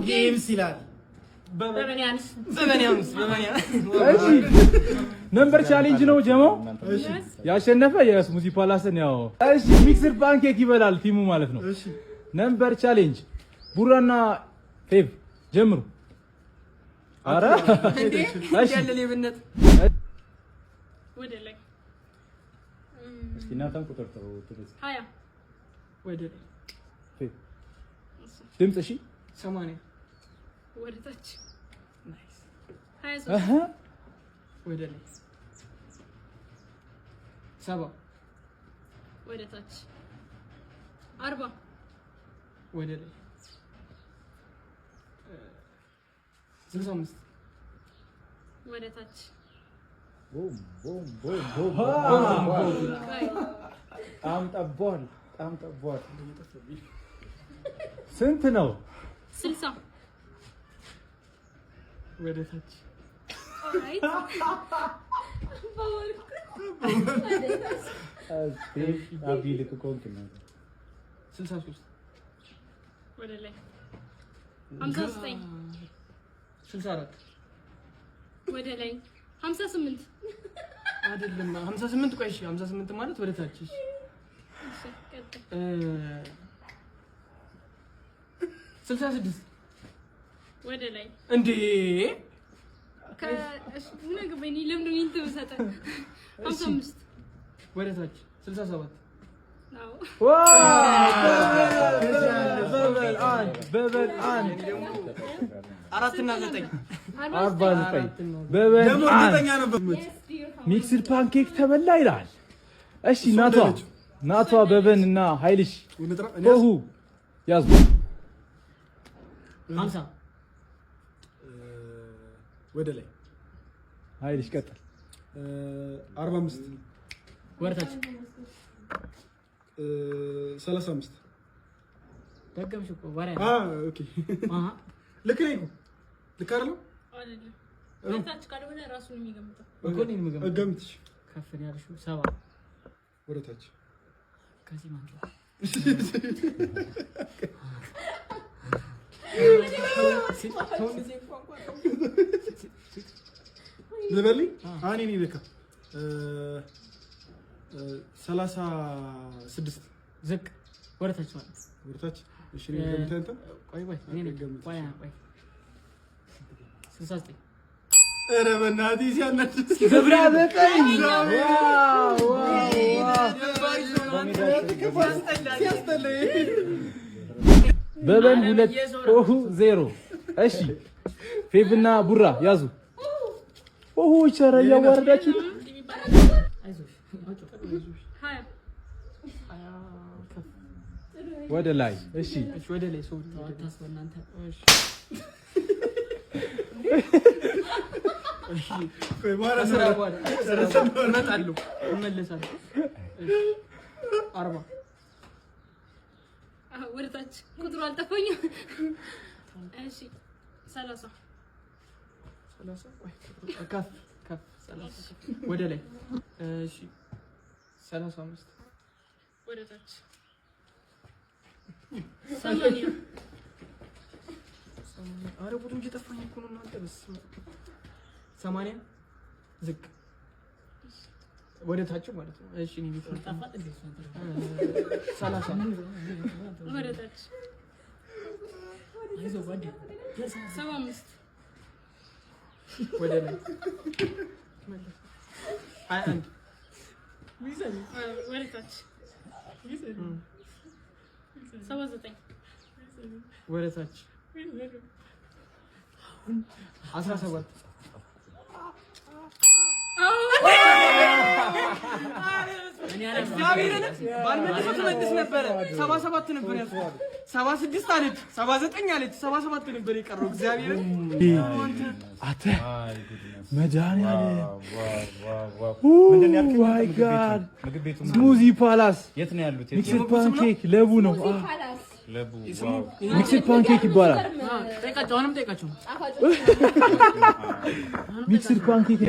ጌምስ ይላል ነምበር ቻሌንጅ ነው ጀማው ያሸነፈ የስሙዚ ፓላስን ያው እሺ ሚክስድ ፓንኬክ ይበላል ቲሙ ማለት ነው እሺ ነምበር ቻሌንጅ ቡራና ፌቭ ጀምሩ አረ እሺ ያለሌብነት ወደ ላይ እስኪ እናንተም ቁጥር ተው 20 ወደ ላይ ፌቭ ድምጽ እሺ 80 ወደ ታች ናይስ 23 ወደ ላይ 7 ወደ ታች 40 ወደ ላይ 65 ወደ ታች ቦም ቦም ቦም ቦም ጣም ጠቧል ስንት ነው 60 ወደ ታች ኦራይት አቢልክ ኮንክ ነው 63 ወደ ላይ 59 64 ወደ ላይ 58 አይደለም 58 ቆይ እሺ 58 ማለት ወደ ታች እሺ 66 ወደ ላይ እንዴ ከእሱ ነገበኝ ለምን እንተውሰጠ 55 ወደ ታች 67 ነው በበል አንድ አራት እና 9 49 በበል ሚክስድ ፓንኬክ ተበላ ይላል እሺ ናቷ በበን እና ኃይልሽ ኦሁ ያዙ 50 ወደ ላይ ኃይልሽ ቀጥል 45 ወርታች 35 ደገምሽ እኮ ወራ ኦኬ ልክ ነኝ ልክ አይደለም ወርታች ካልሆነ ራሱን የሚገምተው እኮ ነው የሚገምተው ገምትሽ ከፍ ያልሽው 7 ወርታች ከዚህ ማንጆ ለበሊ አኔ ነኝ ለካ 36 ዝቅ ወርታች ማለት ወርታች እሺ ነው ገምተንተ ቆይ እኔ ነኝ ቆይ 69 ኧረ በእናትህ ሲያናድ ገብራ ዘጠኝ በበን 2 ኦሁ 0 እሺ ፌቭና ቡራ ያዙ ኦሁ ቸራ ያወረዳችሁ ወደ ላይ እሺ ወደ ላይ ሰው ታስበናንተ እሺ ቆይ ማራ እመጣለሁ እመለሳለሁ 40 ወደታች ቁጥሩ አልጠፋኝም እሺ 30 ቆይ ከፍ 30 ወደ ላይ እሺ 35 ወደታች 80 አረ ቁጥሩ እየጠፋኝ እኮ ነው እናንተ በስመ 80 ዝቅ ወደ ታች ማለት ነው እሺ ነው የሚጣፋጥ እንዴ 30 ወደ ታች አይዞህ ወደ 75 ወደ ላይ 21 ሚዛን ወደ ታች 79 ወደ ታች 17 ባልመለስ ነበር 77 ነበር ያልኩት 76 አለች 79 አለች 77 ነበር የቀረው እግዚአብሔር አተ መድኃኒዓለም ምንድነው ያልከኝ ማይ ጋድ ስሙዚ ፓላስ የት ነው ያሉት ሚክስድ ፓንኬክ ለቡ ነው ለቡ ሚክስድ ፓንኬክ ይባላል ጠይቃቸው አሁንም ጠይቃቸው ሚክስድ ፓንኬክ